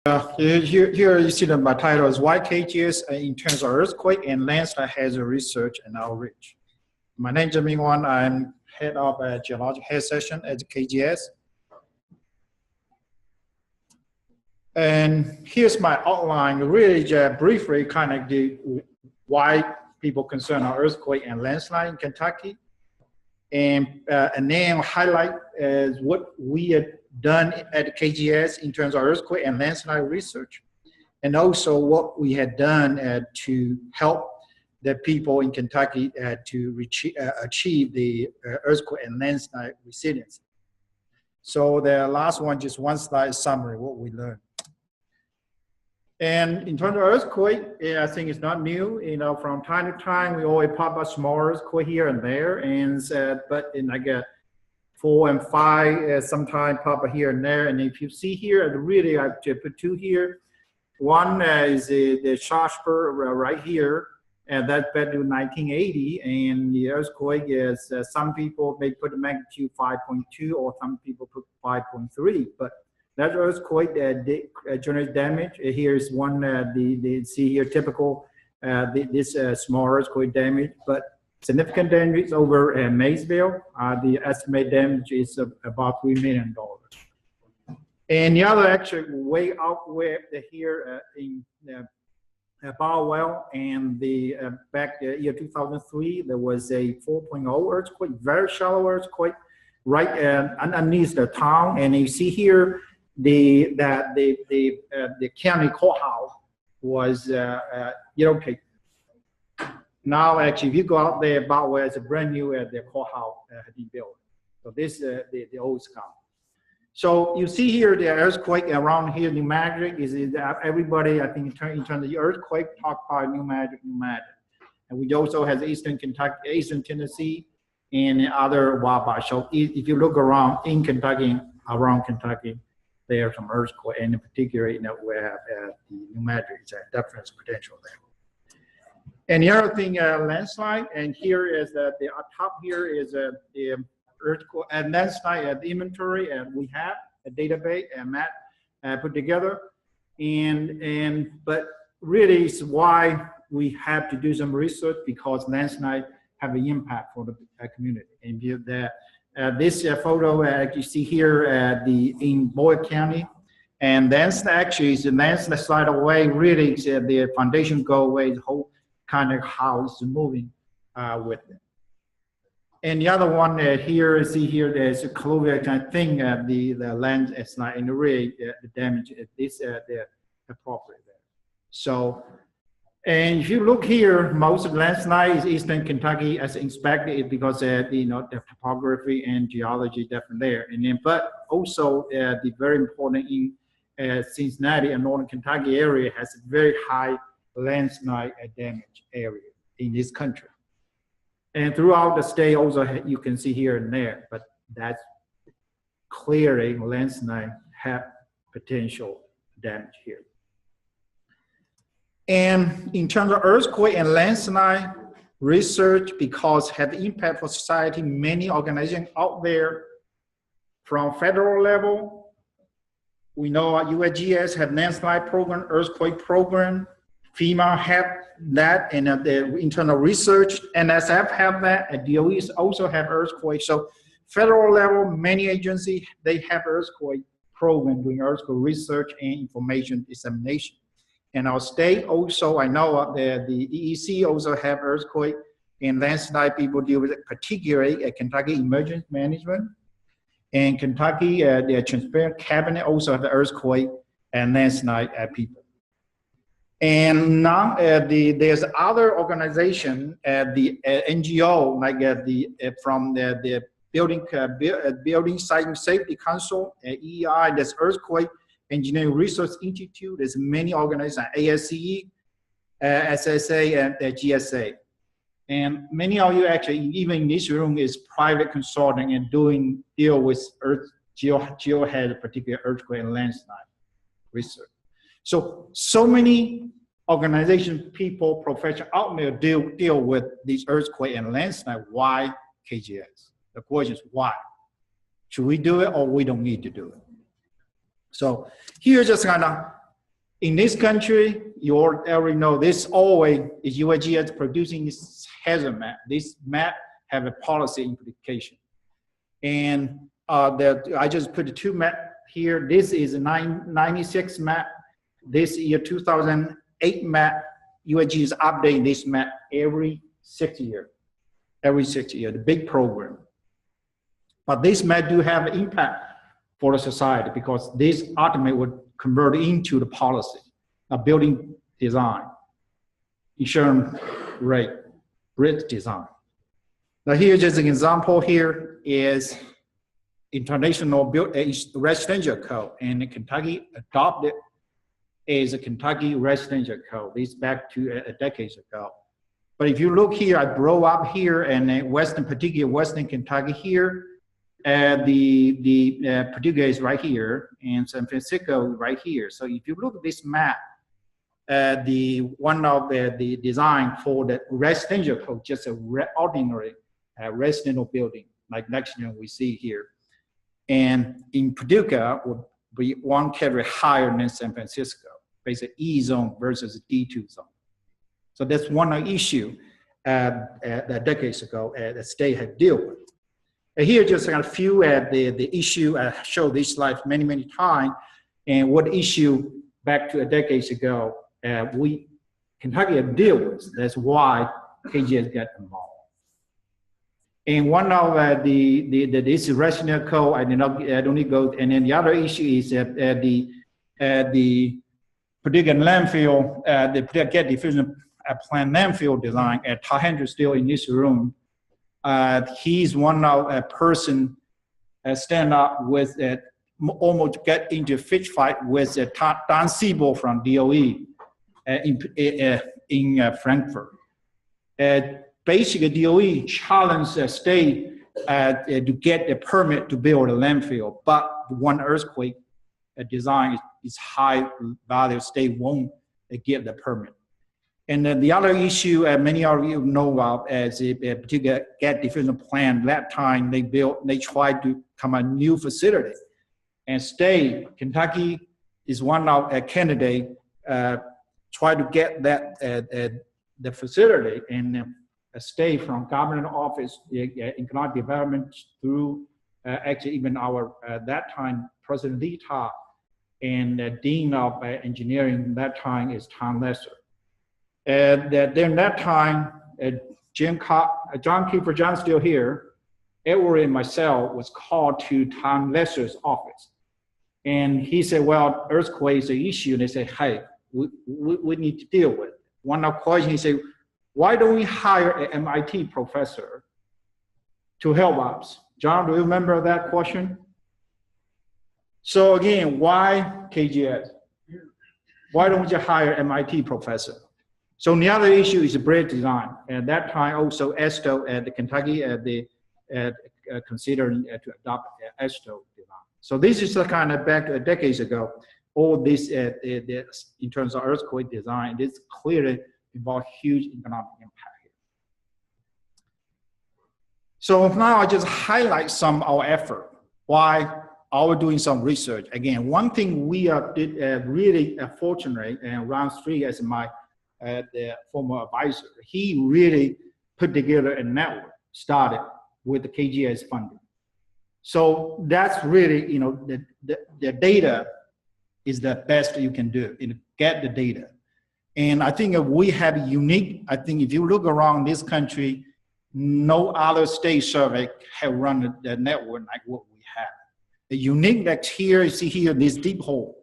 Here you see that my title is Why KGS in terms of earthquake and landslide hazard research and outreach. My name is Zhenming Wang. I'm head of geologic head section at the KGS. And here's my outline, really just briefly kind of the why people concerned about earthquake and landslide in Kentucky. And then highlight what we had done at the KGS in terms of earthquake and landslide research, and also what we had done to help the people in Kentucky to achieve the earthquake and landslide resilience. So the last one, just one slide summary, what we learned. And in terms of earthquake, I think it's not new. You know, from time to time, we always pop up small earthquake here and there, and but in like 4 and 5, sometimes pop up here and there. And if you see here, really I put two here. One is the Shasper right here, and that's back to 1980. And the earthquake is some people may put the magnitude 5.2, or some people put 5.3. But that earthquake generates damage. Here is one. See here typical this small earthquake damage, but significant damage over Maysville. The estimated damage is about $3 million. And the other actually way out where here in Barwell, and the back year 2003, there was a 4.0 earthquake, very shallow earthquake, right underneath the town. And you see here the county courthouse was okay. Now, actually, if you go out there, about where it's a brand new the courthouse has been built. So this is the old scout. So you see here the earthquake around here, New Madrid is everybody, I think, in terms of the earthquake, talk about New Madrid. And we also have Eastern Kentucky, Eastern Tennessee, and other Wabash. So if you look around in Kentucky, around Kentucky, there are some earthquake, and in particular, we have the New Madrid, definite potential there. And the other thing, landslide, and here is the top here is the earthquake and landslide inventory, and we have a database and map put together, but really it's why we have to do some research, because landslide have an impact for the community. And this photo you see here in Boyd County, and that's actually the landslide away. Really, the foundation go away. The whole kind of house moving with it. And the other one here, see here, there's a clover kind of thing. The land is not in the rig. The damage is the property there. So, and if you look here, most of the landslide is Eastern Kentucky as expected, because the topography and geology definitely there. And then, but also the very important in Cincinnati and Northern Kentucky area has a very high landslide damage area in this country. And throughout the state also, you can see here and there, but that's clearly landslide have potential damage here. And in terms of earthquake and landslide research, because have impact for society, many organizations out there from federal level, we know USGS have landslide program, earthquake program, FEMA have that, and the internal research, NSF have that, and DOE also have earthquake. So federal level, many agencies, they have earthquake program doing earthquake research and information dissemination. And our state also, I know the EEC also have earthquake and landslide people deal with it, particularly at Kentucky Emergency Management. And Kentucky, the Transparent Cabinet also have the earthquake and landslide people. And now there's other organization, the NGO, like from the Building Site and Safety Council, EEI, there's Earthquake Engineering Research Institute. There's many organizations, ASCE, SSA, and the GSA. And many of you actually, even in this room, is private consulting and deal with geo had particular earthquake and landslide research. So many organizations, people, professionals out there deal with these earthquake and landslide. Why KGS? The question is why? Should we do it or we don't need to do it? So here's just kind of In this country, you already know this always is USGS producing this hazard map. This map have a policy implication. And I just put the two map here. This is a 96 map. This year 2008 map. USGS is updating this map every 6 years. Every 6 years, the big program. But this map do have an impact for the society because this ultimately would convert into the policy of building design, insurance rate, bridge design. Now here, just an example here is international built residential code, and Kentucky adopted as a Kentucky residential code. This back to a decade ago. But if you look here, I grew up here in particular Western Kentucky here. Paducah is right here, and San Francisco right here. So if you look at this map, one of the design for the residential code, just a ordinary residential building, like next year we see here. And in Paducah would be one category higher than San Francisco, basically E zone versus D2 zone. So that's one issue decades ago the state had dealt with. And here just a few the issue. I showed this slide many times, and what issue back to a decade ago Kentucky had dealt with. That's why KGS got involved. And one of this rational code, I don't need go. And then the other issue is that the Paducah landfill, the Paducah Gas Diffusion Plant landfill design. Todd Hendry still in this room. He's one of a person stand up with almost get into a fish fight with Don Siebel from DOE in Frankfurt. Basically, DOE challenged the state to get a permit to build a landfill, but one earthquake design is high value, state won't give the permit. And then the other issue many of you know about is a particular gas diffusion plant. That time they tried to come a new facility, and state Kentucky is one of a candidate try to get that the facility, and a state from government office, economic development through actually even our that time President Lee Todd and Dean of Engineering that time is Tom Lesser. During that time, John Kiefer, John still here, Edward and myself was called to Tom Lesser's office. And he said, well, earthquake is an issue. And they said, hey, we need to deal with it. One of the questions, he said, why don't we hire an MIT professor to help us? John, do you remember that question? So again, why KGS? Why don't you hire an MIT professor? So the other issue is bridge design. At that time, also ESTO at the Kentucky considering to adopt ESTO design. So this is kind of back decades ago. All this in terms of earthquake design, this clearly involves huge economic impact here. So now I just highlight some of our effort. Why are we doing some research? Again, one thing we did really fortunate, and Ron Street as my the former advisor, he really put together a network, started with the KGS funding. So that's really, the data is the best you can do, get the data. And I think we have unique, I think if you look around this country, no other state survey have run the network like what we have. The unique that's here, you see here, this deep hole.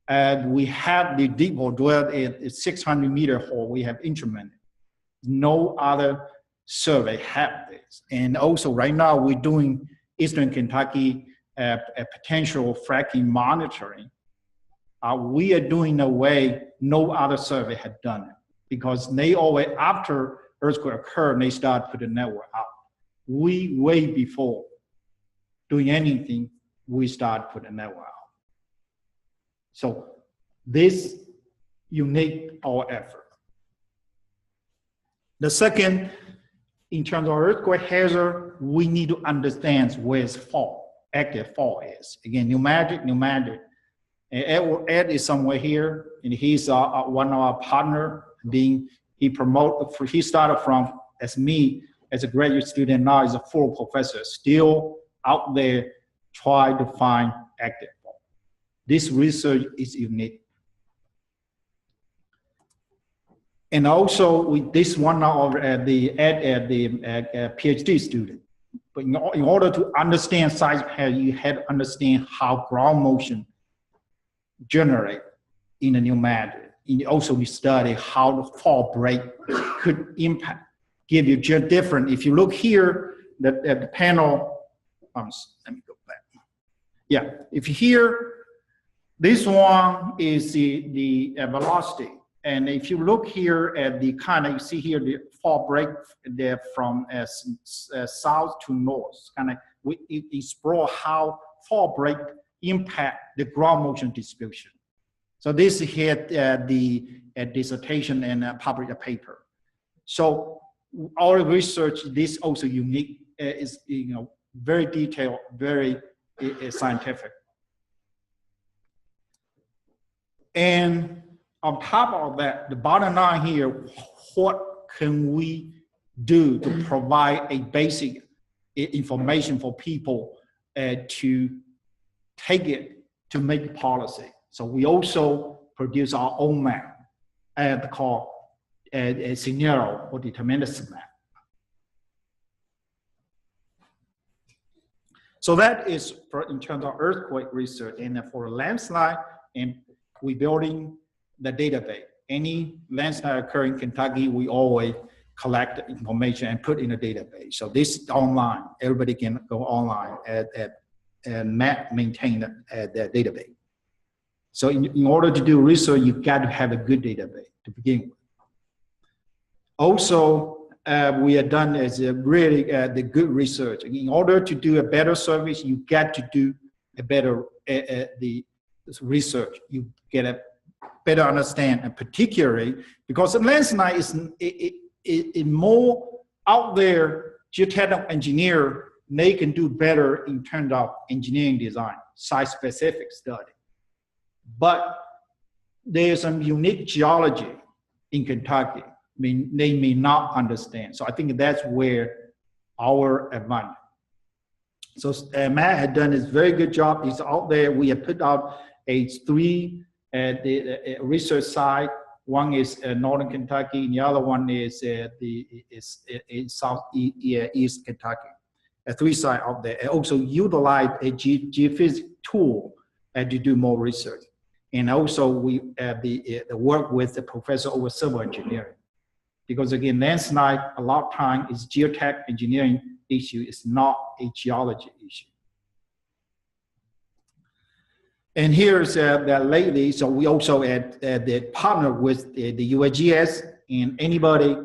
We have the deep hole drilled at a 600-meter hole. We have instrumented. No other survey have this. And also right now we're doing Eastern Kentucky a potential fracking monitoring. We are doing a way no other survey had done it, because they always, after earthquake occurred, they start put the network out. We way before doing anything, we start put the network out. So this unique our effort. The second, in terms of earthquake hazard, we need to understand where its fault, active fault is. Again, pneumatic. And Ed is somewhere here, and he's one of our partner. He started from as me as a graduate student. Now he's a full professor, still out there trying to find active fault. This research is unique. And also, this one of the PhD student. But in order to understand seismic head, you had to understand how ground motion generate in a new matter. And also, we study how the fault break could impact, give you just different. If you look here, the panel, let me go back. Yeah, if you hear, this one is the velocity. And if you look here at the kind of, you see here the fault break there from south to north. Kind of, we explore how fault break impact the ground motion distribution. So this here the dissertation and published paper. So our research, this also unique, is very detailed, very scientific. And on top of that, the bottom line here, what can we do to provide a basic information for people to take it to make policy? So we also produce our own map called a scenario or deterministic map. So that is in terms of earthquake research, and for landslide, and we building the database. Any landslide occurring in Kentucky, we always collect the information and put in a database. So this is online. Everybody can go online and maintain the database. So in order to do research, you've got to have a good database to begin with. Also, we are done as a really the good research. In order to do a better service, you got to do a better the research. You get a better understand, and particularly because the landslide is more out there. Geotechnical engineer, they can do better in terms of engineering design, site-specific study. But there's some unique geology in Kentucky. I mean, they may not understand. So I think that's where our advantage. So Matt had done this very good job. He's out there. We have put out three the research side. One is Northern Kentucky, and the other one is East Kentucky. Three sites out there. And also utilize a geophysics tool to do more research. And also we work with the professor over civil engineering. Because again, landslide a lot of time is geotech engineering issue. It's not a geology issue. And here's that lately, so we also the partner with the USGS and anybody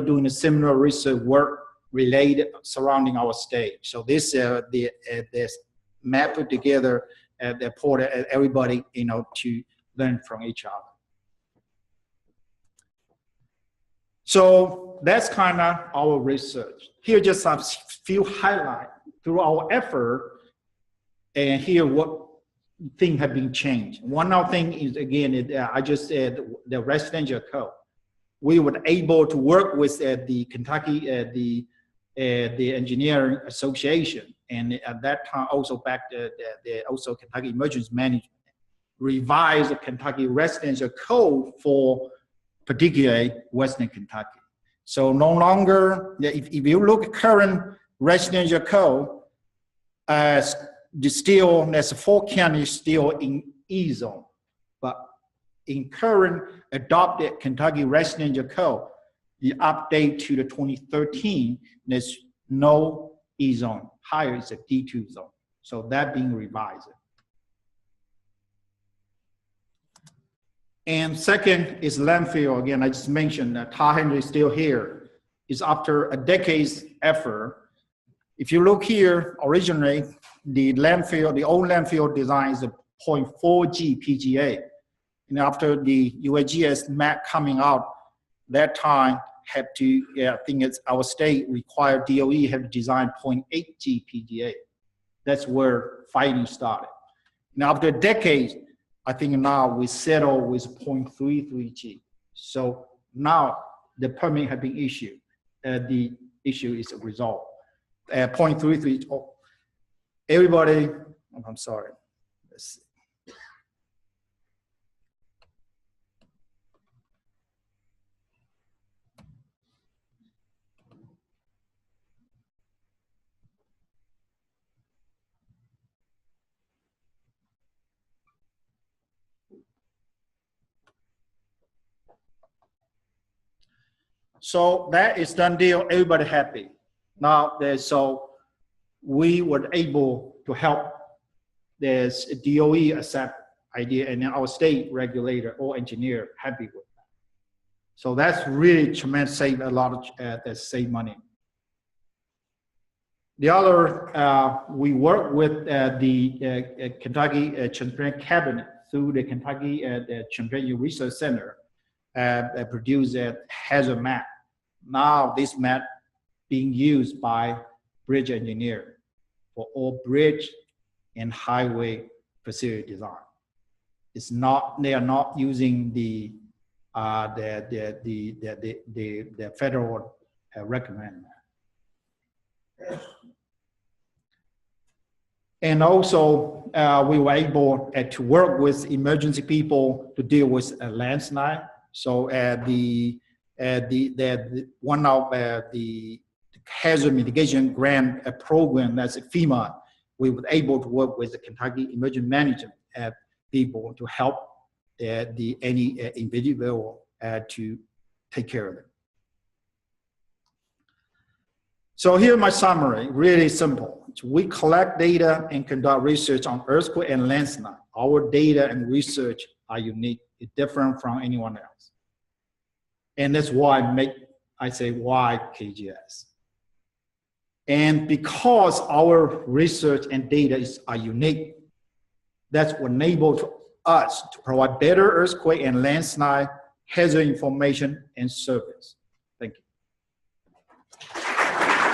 doing a similar research work related surrounding our state. So this this map put together the report everybody to learn from each other. So that's kind of our research. Here just a few highlights through our effort. And here, what things have been changed. One of the things is, again, I just said the residential code. We were able to work with the Kentucky, the Engineering Association, and at that time also back also Kentucky Emergency Management revised the Kentucky residential code for particularly Western Kentucky. So no longer, if you look at current residential code, there's 4 counties still in E zone, but in current adopted Kentucky residential code, the update to the 2013, there's no E zone, higher is a D2 zone. So that being revised. And second is landfill. Again, I just mentioned that Tar Henry is still here. It's after a decade's effort. If you look here, originally, the old landfill design is a 0.4G PGA. And after the USGS map coming out, that time had to, I think it's our state required DOE have to design 0.8G PGA. That's where fighting started. Now, after decades, I think now we settle with 0.33 G. So now the permit has been issued. The issue is resolved. 0.33. Oh, everybody, I'm sorry. Let's see. So that is done deal. Everybody happy. Now so we were able to help this DOE accept idea, and then our state regulator or engineer happy with that. So that's really tremendous, save a lot of save money. The other, we work with the Kentucky Transparent Cabinet through the Kentucky Transparent Research Center. Produce a hazard map. Now this map being used by bridge engineer for all bridge and highway facility design. It's not, they are not using the federal recommend. And also, we were able to work with emergency people to deal with a landslide. So one of the hazard mitigation grant program, that's FEMA, we were able to work with the Kentucky Emergency Management people to help any individual to take care of it. So here's my summary, really simple. We collect data and conduct research on earthquake and landslide. Our data and research are unique. It's different from anyone else. And that's why I say why KGS. And because our research and data are unique, that's what enables us to provide better earthquake and landslide hazard information and service.